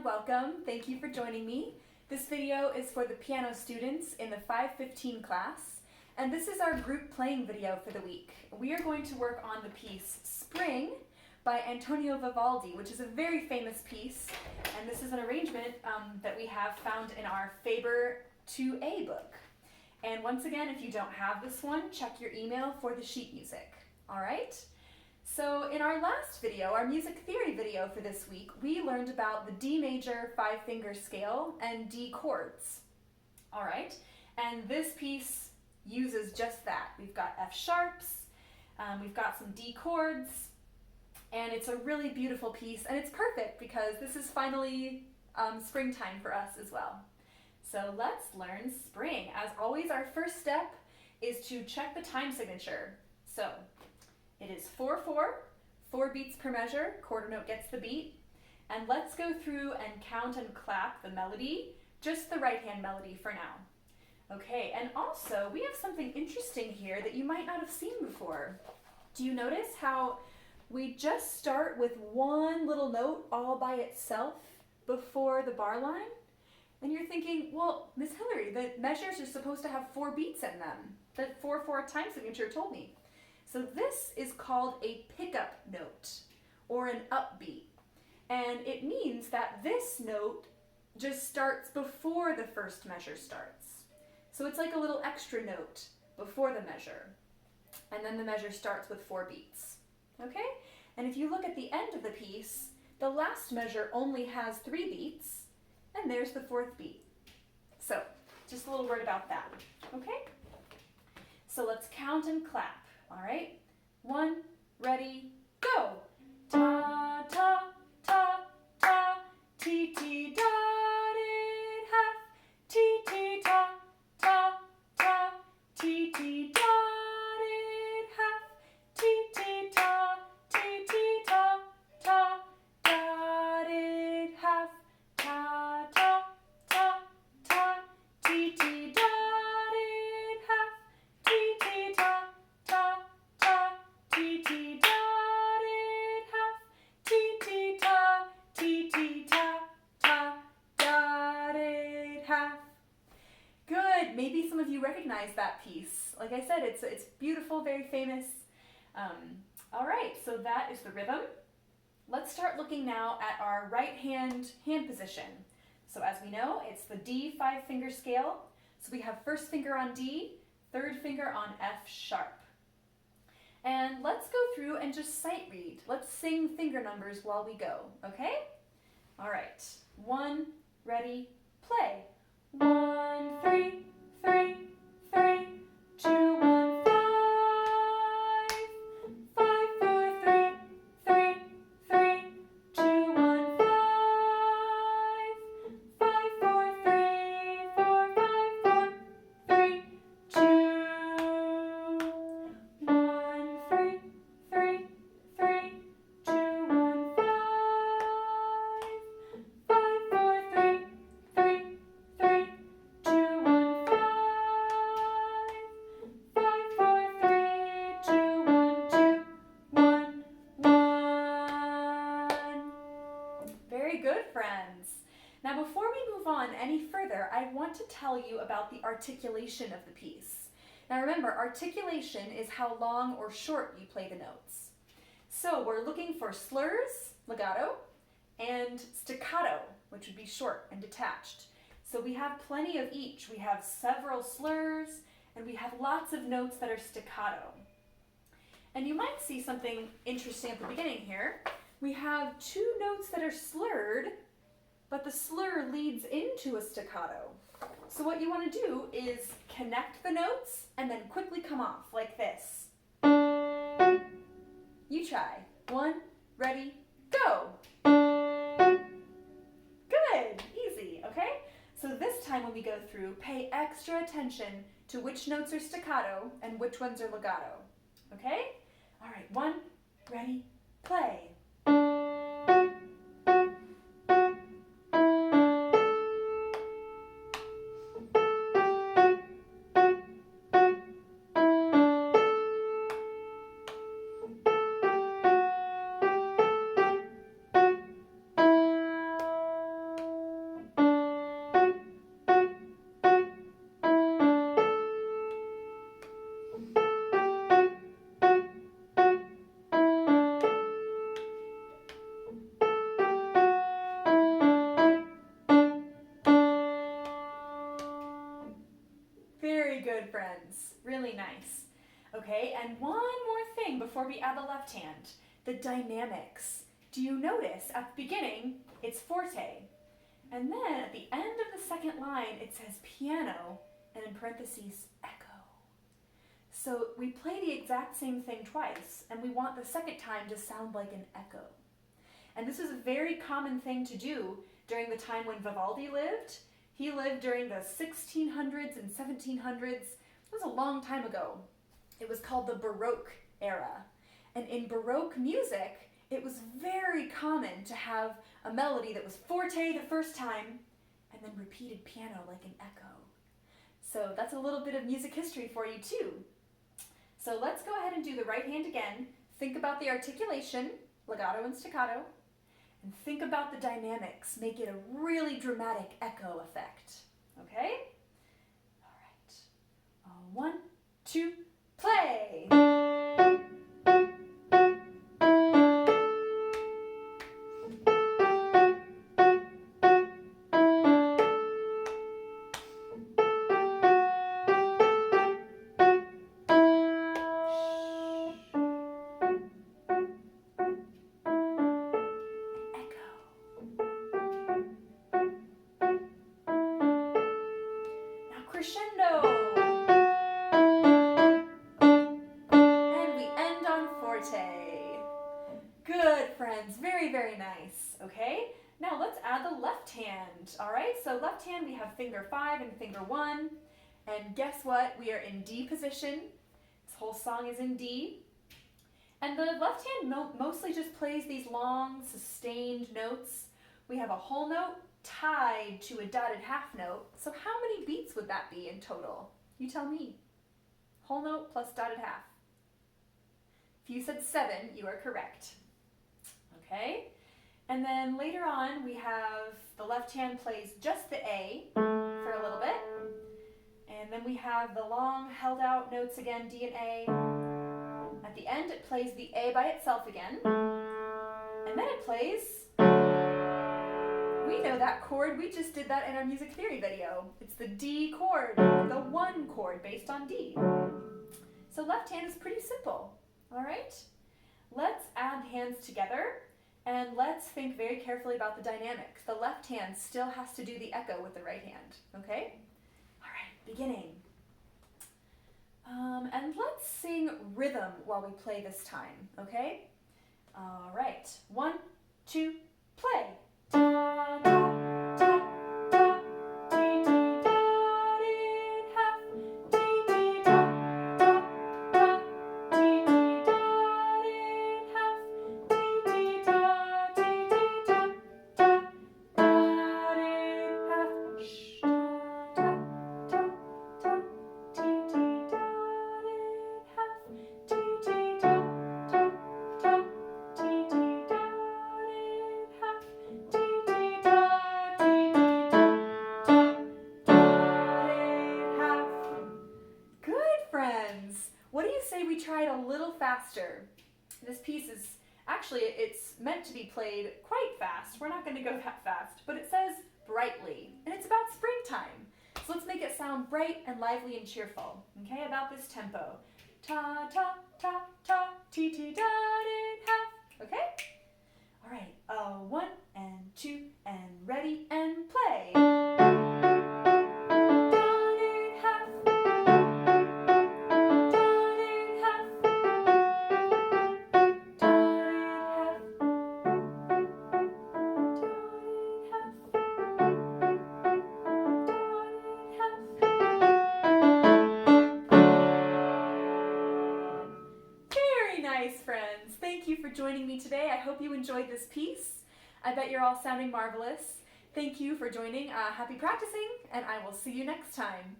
welcome. Thank you for joining me. This video is for the piano students in the 515 class, and this is our group playing video for the week. We are going to work on the piece Spring by Antonio Vivaldi, which is a very famous piece, and this is an arrangement that we have found in our Faber 2A book. And once again, if you don't have this one, check your email for the sheet music. All right? So in our last video, our music theory video for this week, we learned about the D major 5-finger scale and D chords. All right, and this piece uses just that. We've got F sharps, we've got some D chords, and it's a really beautiful piece, and it's perfect because this is finally springtime for us as well. So let's learn Spring. As always, our first step is to check the time signature. So it is 4/4, 4 beats per measure, quarter note gets the beat. And let's go through and count and clap the melody, just the right hand melody for now. Okay, and also we have something interesting here that you might not have seen before. Do you notice how we just start with one little note all by itself before the bar line? And you're thinking, well, Miss Hillary, the measures are supposed to have 4 beats in them. The 4/4 time signature told me. So this is called a pickup note, or an upbeat. And it means that this note just starts before the first measure starts. So it's like a little extra note before the measure. And then the measure starts with 4 beats. Okay? And if you look at the end of the piece, the last measure only has 3 beats, and there's the 4th beat. So, just a little word about that. Okay? So let's count and clap. All right, 1, ready, go. Ta, ta, ta, ta, ti, ti, dotted half, ti, ti, ta, ta, ta, ti, ti, dotted half, ti, ti, ta, ti, ti, ta, ta, dotted half, ta, ta, ta, ta, ti, ti, dotted half, ti, ti, ta, ta, ta, ti, ti, dotted half, ti, ti, ta, ti, ti, ta, ta, dotted half. Good. Maybe some of you recognize that piece. Like I said, it's beautiful, very famous. All right, so that is the rhythm. Let's start looking now at our right hand position. So as we know, it's the D 5-finger scale. So we have first finger on D, third finger on F sharp. And let's go through and just sight read. Let's sing finger numbers while we go, okay? All right, 1, ready, play. 1, 3, 3, 3, 2, 1, 5, 5, 4, 3, 3, 3, 2, 1, 5, 5, 4, 3, 4, 5, 4, 3, 2, 1, 3, 3, 3, 2, 1, 5, 5, 4, 3, 3, 3, 2, 1, 5, 5, 4, 3, 2, 1, 2, 1, 1. Very good, friends. Now before we move on any further, I want to tell you about the articulation of the piece. Now remember, articulation is how long or short you play the notes. So we're looking for slurs, legato, and staccato, which would be short and detached. So we have plenty of each. We have several slurs, and we have lots of notes that are staccato. And you might see something interesting at the beginning here. We have 2 notes that are slurred, but the slur leads into a staccato. So what you want to do is connect the notes and then quickly come off like this. You try. 1, ready, go. Good, easy, okay? So this time when we go through, pay extra attention to which notes are staccato and which ones are legato, okay? All right, 1, ready, play. good, friends. Really nice. Okay, and one more thing before we add the left hand. The dynamics. Do you notice at the beginning, it's forte. And then at the end of the second line, it says piano, and in parentheses, echo. So we play the exact same thing twice, and we want the second time to sound like an echo. And this is a very common thing to do during the time when Vivaldi lived. He lived during the 1600s and 1700s. It was a long time ago. It was called the Baroque era. And in Baroque music, it was very common to have a melody that was forte the first time and then repeated piano like an echo. So that's a little bit of music history for you too. So let's go ahead and do the right hand again. Think about the articulation, legato and staccato, and think about the dynamics. Make it a really dramatic echo effect. Okay? All right. 1, 2, play! Crescendo. And we end on forte. Good, friends. Very, very nice. Okay, now let's add the left hand. All right, so left hand we have finger 5 and finger 1. And guess what? We are in D position. This whole song is in D. And the left hand mostly just plays these long, sustained notes. We have a whole note tied to a dotted half note. So how many beats would that be in total? You tell me. Whole note plus dotted half. If you said 7, you are correct. Okay? And then later on, we have the left hand plays just the A for a little bit. And then we have the long held out notes again, D and A. At the end, it plays the A by itself again. And then it plays... We know that chord. We just did that in our music theory video. It's the D chord, the 1 chord based on D. So left hand is pretty simple. All right? Let's add hands together and let's think very carefully about the dynamics. The left hand still has to do the echo with the right hand. Okay? All right, beginning. And let's sing rhythm while we play this time. Okay? All right. 1, 2, play. Da, da, da, da, dee, dee, da, dee, half, dee, dee, da, da, da, dee, dee, da, dee, half, dee, dee, da, dee, dee, da, da, da, dee, half, sh, da, da, da, da, dee, dee, da, dee, half, dee, dee, da, da, da, dee, dee, da, dee, half. What do you say we try it a little faster? This piece is actually, it's meant to be played quite fast. We're not going to go that fast, but it says brightly, and it's about springtime. So let's make it sound bright and lively and cheerful. Okay, about this tempo. Ta ta ta ta ti ti da di half. Okay? All right. 1 and 2 and ready and play. Friends, thank you for joining me today. I hope you enjoyed this piece. I bet you're all sounding marvelous. Thank you for joining. Happy practicing, and I will see you next time.